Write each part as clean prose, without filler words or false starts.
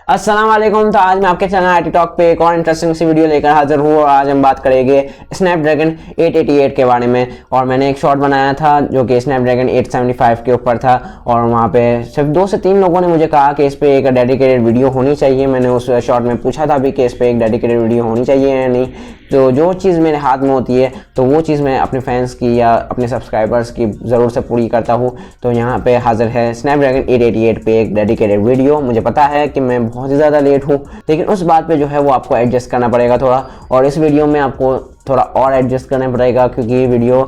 अस्सलाम वालेकुम। तो आज मैं आपके चैनल आईटी टॉक पे एक और इंटरेस्टिंग सी वीडियो लेकर हाजिर हूँ और आज हम बात करेंगे स्नैपड्रैगन 888 के बारे में। और मैंने एक शॉर्ट बनाया था जो कि स्नैपड्रैगन 875 के ऊपर था और वहाँ पे सिर्फ 2 से 3 लोगों ने मुझे कहा कि इस पर एक डेडिकेटेड वीडियो होनी चाहिए। मैंने उस शॉर्ट में पूछा था भी कि इस पर एक डेडिकेटेड वीडियो होनी चाहिए या नहीं। तो जो चीज़ मेरे हाथ में होती है तो वो चीज़ मैं अपने फैंस की या अपने सब्सक्राइबर्स की ज़रूर से पूरी करता हूँ। तो यहाँ पे हाजिर है स्नैपड्रैगन 888 पे एक डेडिकेटेड वीडियो। मुझे पता है कि मैं बहुत ही ज़्यादा लेट हूँ, लेकिन उस बात पे जो है वो आपको एडजस्ट करना पड़ेगा थोड़ा, और इस वीडियो में आपको थोड़ा और एडजस्ट करना पड़ेगा क्योंकि ये वीडियो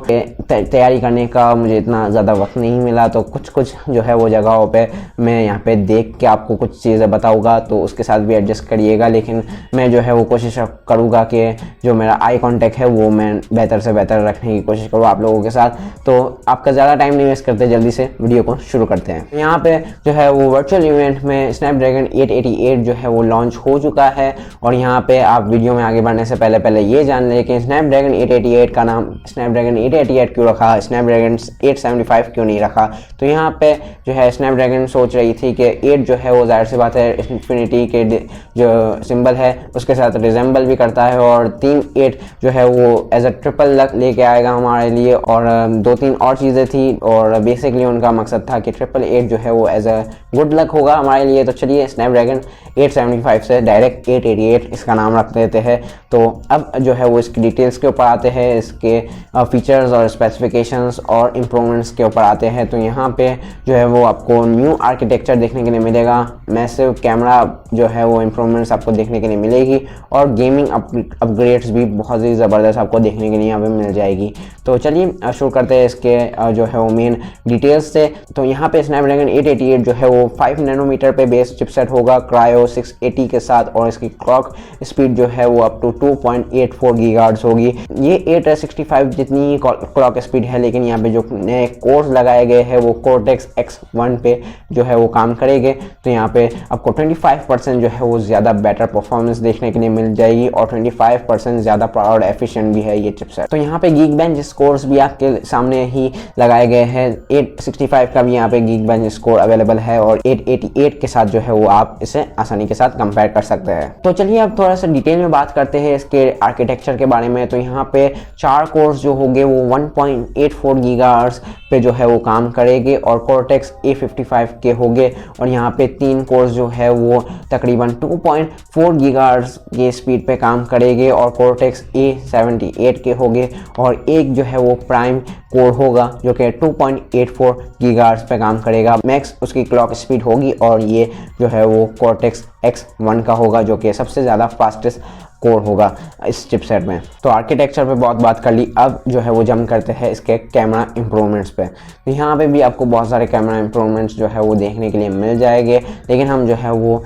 तैयारी करने का मुझे इतना ज़्यादा वक्त नहीं मिला। तो कुछ जो है वो जगहों पे मैं यहाँ पे देख के आपको कुछ चीज़ें बताऊँगा, तो उसके साथ भी एडजस्ट करिएगा। लेकिन मैं जो है वो कोशिश करूँगा कि जो मेरा आई कांटेक्ट है वो मैं बेहतर से बेहतर रखने की कोशिश करूँ आप लोगों के साथ। तो आपका ज़्यादा टाइम नहीं वेस्ट करते, जल्दी से वीडियो को शुरू करते हैं। यहाँ पे जो है वो वर्चुअल इवेंट में स्नैपड्रैगन 888 जो है वो लॉन्च हो चुका है। और यहाँ पे आप वीडियो में आगे बढ़ने से पहले ये जान लें कि स्नैपड्रैगन 888 का नाम स्नैपड्रैगन 888 क्यों रखा, स्नैपड्रैगन 875 क्यों नहीं रखा। तो यहाँ पे जो है स्नैपड्रैगन सोच रही थी कि 8 जो है वो जाहिर सी बात है इन्फिनिटी के जो सिंबल है उसके साथ रिजेंबल भी करता है, और 3-8 जो है वो एज अ ट्रिपल लक लेके आएगा हमारे लिए। और 2-3 और चीज़ें थी और बेसिकली उनका मकसद था कि 888 जो है वो एज अ गुड लक होगा हमारे लिए। तो चलिए स्नैपड्रैगन 875 से डायरेक्ट 888 इसका नाम रख देते हैं। तो अब जो है वो इसकी डिटेल्स के ऊपर आते हैं, इसके फीचर्स और स्पेसिफिकेशंस और इम्प्रूवमेंट्स के ऊपर आते हैं। तो यहाँ पे जो है वो आपको न्यू आर्किटेक्चर देखने के लिए मिलेगा, मैसिव कैमरा जो है वो इम्प्रूवमेंट्स आपको देखने के लिए मिलेगी, और गेमिंग अपग्रेड्स भी बहुत ही ज़बरदस्त आपको देखने के लिए यहाँ पे मिल जाएगी। तो चलिए शुरू करते हैं इसके जो है वो मेन डिटेल्स से। तो यहाँ पे स्नैपड्रैगन 888 जो है वो 5 नैनोमीटर पे बेस चिपसेट होगा क्रायो 680 के साथ, और इसकी क्लॉक स्पीड जो है वो अप टू 2.84 गीगाहर्ट्ज़ होगी। ये 865 जितनी क्लॉक स्पीड है, लेकिन यहाँ पे जो नए कोर्स लगाए गए हैं वो कोर्टेक्स X1 पे जो है वो काम करेंगे। तो यहाँ पे आपको 25% जो है वो ज़्यादा बेटर परफॉर्मेंस देखने के लिए मिल जाएगी, और 25% ज़्यादा पावर एफिशिएंट भी है ये चिपसेट। तो यहाँ पे गीकबेंच स्कोर्स भी आपके सामने ही लगाए गए हैं। 865 का भी यहाँ पे गीकबेंच स्कोर अवेलेबल है, और 888 के साथ जो है वो आप इसे आसानी के साथ कंपेयर कर सकते हैं। तो चलिए अब थोड़ा सा डिटेल में बात करते हैं इसके आर्किटेक्चर के बारे में। तो यहाँ पे 4 कोर्स जो होंगे वो 1.84 गीगाहर्ट्ज़ पे जो है वो काम करेंगे, और कोर्टेक्स A55 के होंगे। और यहाँ पे 3 कोर्स जो है वो तकरीबन 2.4 गीगाहर्ट्ज़ की स्पीड पे काम करेंगे, और कोर्टेक्स A78 के होंगे। और एक जो है वो प्राइम कोर होगा जो कि 2.84 गीगाहर्ट्ज़ पे काम करेगा। मैक्स उसकी क्लॉक स्पीड होगी, और ये जो है वो कोर्टेक्स X1 का होगा जो कि सबसे ज़्यादा फास्टेस्ट कोर होगा इस चिपसेट में। तो आर्किटेक्चर पे बहुत बात कर ली, अब जो है वो जंप करते हैं इसके कैमरा इंप्रूवमेंट्स पे। तो यहाँ पे भी आपको बहुत सारे कैमरा इंप्रूवमेंट्स जो है वो देखने के लिए मिल जाएंगे, लेकिन हम जो है वो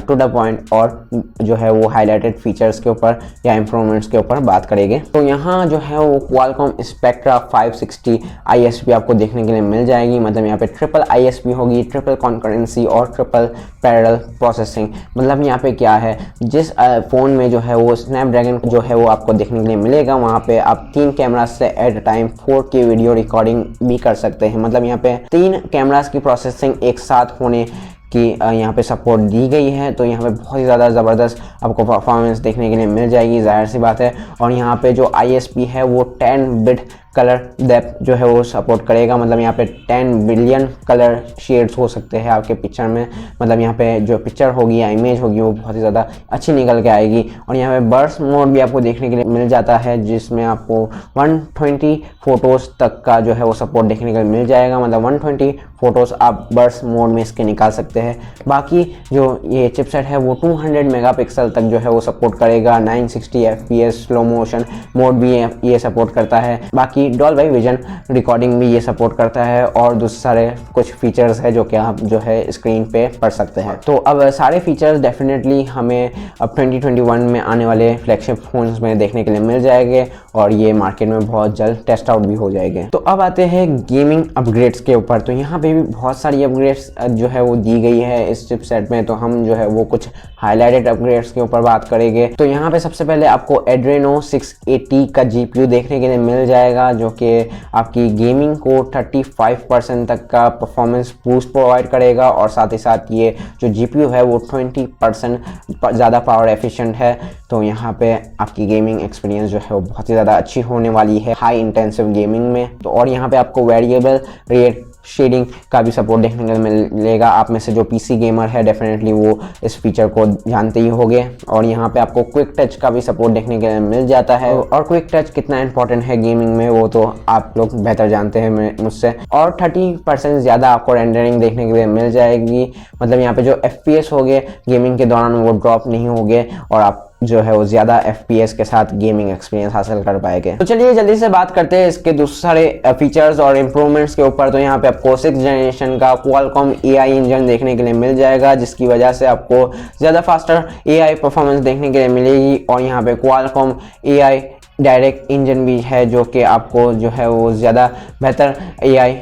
टू द पॉइंट और जो है वो हाईलाइटेड फीचर्स के ऊपर या इंप्रूवमेंट्स के ऊपर बात करेंगे। तो यहाँ जो है वो क्वालकॉम स्पेक्ट्रा 560 ISP आपको देखने के लिए मिल जाएगी। मतलब यहाँ पे ट्रिपल ISP होगी, ट्रिपल कॉन्करेंसी और ट्रिपल पैरेलल प्रोसेसिंग। मतलब यहाँ पे क्या है, जिस फ़ोन में जो है वो स्नैपड्रैगन जो है वो आपको देखने के लिए मिलेगा, वहाँ पे आप 3 कैमरा से at a time 4K video recording भी कर सकते हैं। मतलब यहाँ पे 3 कैमरास की प्रोसेसिंग एक साथ होने की यहाँ पे सपोर्ट दी गई है। तो यहाँ पे बहुत ही ज़्यादा ज़बरदस्त आपको परफॉर्मेंस देखने के लिए मिल जाएगी, जाहिर सी बात है। और यहाँ पे जो ISP है वो 10 बिट कलर डेप्थ जो है वो सपोर्ट करेगा। मतलब यहाँ पे 10 बिलियन कलर शेड्स हो सकते हैं आपके पिक्चर में। मतलब यहाँ पे जो पिक्चर होगी या इमेज होगी वो बहुत ही ज़्यादा अच्छी निकल के आएगी। और यहाँ पे बर्स्ट मोड भी आपको देखने के लिए मिल जाता है, जिसमें आपको 120 फ़ोटोज़ तक का जो है वो सपोर्ट देखने के लिए मिल जाएगा। मतलब 120 फ़ोटोज़ आप बर्स्ट मोड में इसके निकाल सकते हैं। बाकी जो ये चिपसेट है वो 200 मेगापिक्सल तक जो है वो सपोर्ट करेगा। 960 FPS स्लो मोशन मोड भी ये सपोर्ट करता है। बाकी डॉल्बी विजन रिकॉर्डिंग भी ये सपोर्ट करता है, और दूसरे सारे कुछ फीचर्स है जो कि आप जो है स्क्रीन पे पढ़ सकते हैं। तो अब सारे फीचर्स डेफिनेटली हमें अब 2021 में आने वाले फ्लैगशिप फोन्स में देखने के लिए मिल जाएंगे। और ये मार्केट में बहुत जल्द टेस्ट आउट भी हो जाएंगे। तो अब आते हैं गेमिंग अपग्रेड्स के ऊपर। तो यहाँ पे भी बहुत सारी अपग्रेड्स जो है वो दी गई है इस चिपसेट में, तो हम जो है वो कुछ हाईलाइटेड अपग्रेड्स के ऊपर बात करेंगे। तो यहाँ पे सबसे पहले आपको Adreno 680 का GPU देखने के लिए मिल जाएगा, जो कि आपकी गेमिंग को 35% तक का परफॉर्मेंस बूस्ट प्रोवाइड करेगा, और साथ ही साथ ये जो GPU है वो 20% ज़्यादा पावर एफिशिएंट है। तो यहाँ पे आपकी गेमिंग एक्सपीरियंस जो है वो बहुत ही ज़्यादा अच्छी होने वाली है हाई इंटेंसिव गेमिंग में। तो और यहाँ पे आपको वेरिएबल रेट शेडिंग का भी सपोर्ट देखने को मिलेगा। आप में से जो PC गेमर है डेफिनेटली वो इस फीचर को जानते ही होंगे। और यहाँ पे आपको क्विक टच का भी सपोर्ट देखने के लिए मिल जाता है, और क्विक टच कितना इंपॉर्टेंट है गेमिंग में वो तो आप लोग बेहतर जानते हैं मुझसे। और 30% ज़्यादा आपको रेंडरिंग देखने के लिए मिल जाएगी, मतलब यहाँ पे जो FPS हो गए गेमिंग के दौरान वो ड्रॉप नहीं होंगे, और आप जो है वो ज़्यादा FPS के साथ गेमिंग एक्सपीरियंस हासिल कर पाएंगे। तो चलिए जल्दी से बात करते हैं इसके दूसरे सारे फीचर्स और इम्प्रूवमेंट्स के ऊपर। तो यहाँ पे आपको 6th जनरेशन का Qualcomm AI इंजन देखने के लिए मिल जाएगा, जिसकी वजह से आपको ज़्यादा फास्टर AI परफॉर्मेंस देखने के लिए मिलेगी। और यहाँ पे Qualcomm AI डायरेक्ट इंजन भी है, जो कि आपको जो है वो ज़्यादा बेहतर AI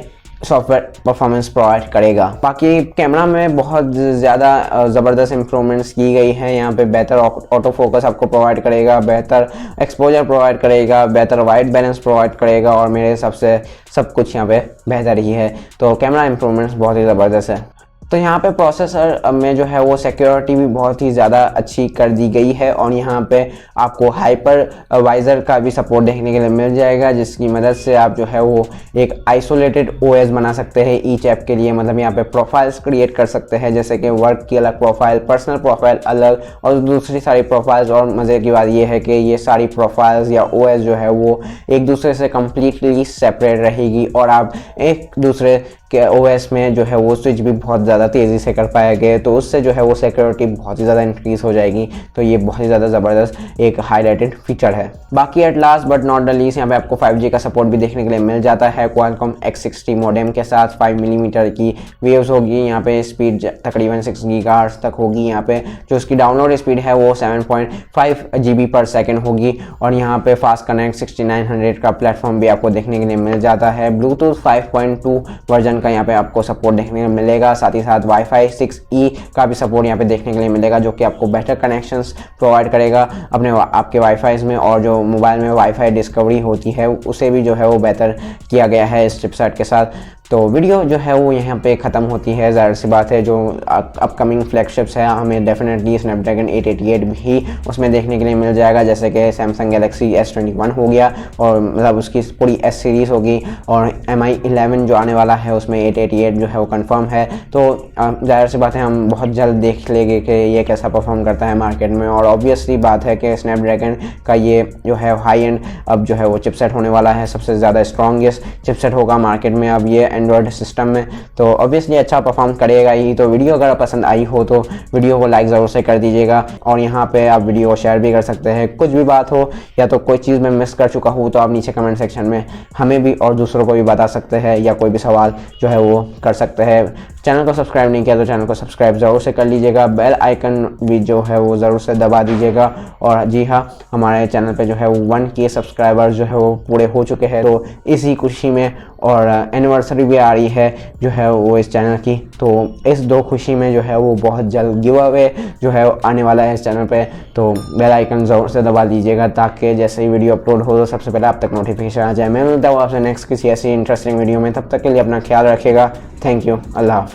सॉफ्टवेयर परफॉर्मेंस प्रोवाइड करेगा। बाकी कैमरा में बहुत ज़्यादा ज़बरदस्त इंप्रूवमेंट्स की गई है। यहाँ पे बेहतर ऑटो फोकस आपको प्रोवाइड करेगा, बेहतर एक्सपोजर प्रोवाइड करेगा, बेहतर वाइट बैलेंस प्रोवाइड करेगा, और मेरे हिसाब से सब कुछ यहाँ पे बेहतर ही है। तो कैमरा इंप्रूवमेंट्स बहुत ही ज़बरदस्त है। तो यहाँ पे प्रोसेसर में जो है वो सिक्योरिटी भी बहुत ही ज़्यादा अच्छी कर दी गई है, और यहाँ पे आपको हाइपरवाइजर का भी सपोर्ट देखने के लिए मिल जाएगा, जिसकी मदद से आप जो है वो एक आइसोलेटेड OS बना सकते हैं ईच ऐप के लिए। मतलब यहाँ पे प्रोफाइल्स क्रिएट कर सकते हैं, जैसे कि वर्क की अलग प्रोफाइल, पर्सनल प्रोफाइल अलग, और दूसरी सारी प्रोफाइल्स। और मज़े की बात ये है कि ये सारी प्रोफाइल्स या OS जो है वो एक दूसरे से कम्प्लीटली सेपरेट रहेगी, और आप एक दूसरे के OS में जो है वो स्विच भी बहुत ज़्यादा तेज़ी से कर पाएंगे। तो उससे जो है वो सिक्योरिटी बहुत ही ज़्यादा इंक्रीज़ हो जाएगी। तो ये बहुत ही ज़्यादा ज़बरदस्त एक हाईलाइटेड फीचर है। बाकी at last but not the least यहाँ पे आपको 5G का सपोर्ट भी देखने के लिए मिल जाता है। Qualcomm X60 मॉडेम के साथ 5 मिलीमीटर की वेव्स होगी। यहाँ पे स्पीड तकरीबन 6 गीगाहर्ट्ज़ तक होगी। यहाँ पे जो उसकी डाउनलोड स्पीड है वो 7.5 GB पर सेकेंड होगी। और यहाँ पे फास्ट कनेक्ट 6900 का प्लेटफॉर्म भी आपको देखने के लिए मिल जाता है। ब्लूटूथ 5.2 वर्जन का यहाँ पे आपको सपोर्ट देखने को मिलेगा। साथ ही साथ Wi-Fi 6E का भी सपोर्ट यहाँ पे देखने के लिए मिलेगा, जो कि आपको बेटर कनेक्शंस प्रोवाइड करेगा अपने आपके वाईफाई में। और जो मोबाइल में वाईफाई डिस्कवरी होती है उसे भी जो है वो बेहतर किया गया है इस चिपसेट के साथ। तो वीडियो जो है वो यहाँ पे ख़त्म होती है। ज़ाहिर सी बात है जो अपकमिंग फ्लैगशिप्स है हमें डेफिनेटली स्नैपड्रैगन 888 भी उसमें देखने के लिए मिल जाएगा, जैसे कि Samsung Galaxy S21 हो गया, और मतलब उसकी पूरी S सीरीज़ होगी, और MI 11 जो आने वाला है उसमें 888 जो है वो कंफर्म है। तो ज़ाहिर सी बात है हम बहुत जल्द देख लेंगे कि ये कैसा परफॉर्म करता है मार्केट में। और ऑब्वियसली बात है कि स्नैपड्रैगन का ये जो है हाई एंड अब जो है वो चिपसेट होने वाला है, सबसे ज़्यादा स्ट्रॉन्गेस्ट चिपसेट होगा मार्केट में अब ये एंड्रॉयड सिस्टम में। तो ऑब्वियसली अच्छा परफॉर्म करेगा ही। तो वीडियो अगर पसंद आई हो तो वीडियो को लाइक ज़रूर से कर दीजिएगा, और यहाँ पे आप वीडियो को शेयर भी कर सकते हैं। कुछ भी बात हो या तो कोई चीज़ मैं मिस कर चुका हूँ तो आप नीचे कमेंट सेक्शन में हमें भी और दूसरों को भी बता सकते हैं, या कोई भी सवाल जो है वो कर सकते हैं। चैनल को सब्सक्राइब नहीं किया तो चैनल को सब्सक्राइब ज़रूर से कर लीजिएगा, बेल आइकन भी जो है वो ज़रूर से दबा दीजिएगा। और जी हाँ, हमारे चैनल पे जो है वो 1K सब्सक्राइबर्स जो है वो पूरे हो चुके हैं। तो इसी खुशी में, और एनिवर्सरी भी आ रही है जो है वो इस चैनल की, तो इस 2 खुशी में जो है वो बहुत जल्द गिव अवे जो है आने वाला है इस चैनल पे। तो बेल आइकन ज़रूर से दबा दीजिएगा, ताकि जैसे ही वीडियो अपलोड हो तो सबसे पहले आप तक नोटिफिकेशन आ जाए। मैं मिलता हूँ आपसे नेक्स्ट किसी ऐसी इंटरेस्टिंग वीडियो में। तब तक के लिए अपना ख्याल रखिएगा। Thank you. अल्लाह हाफ़िज़।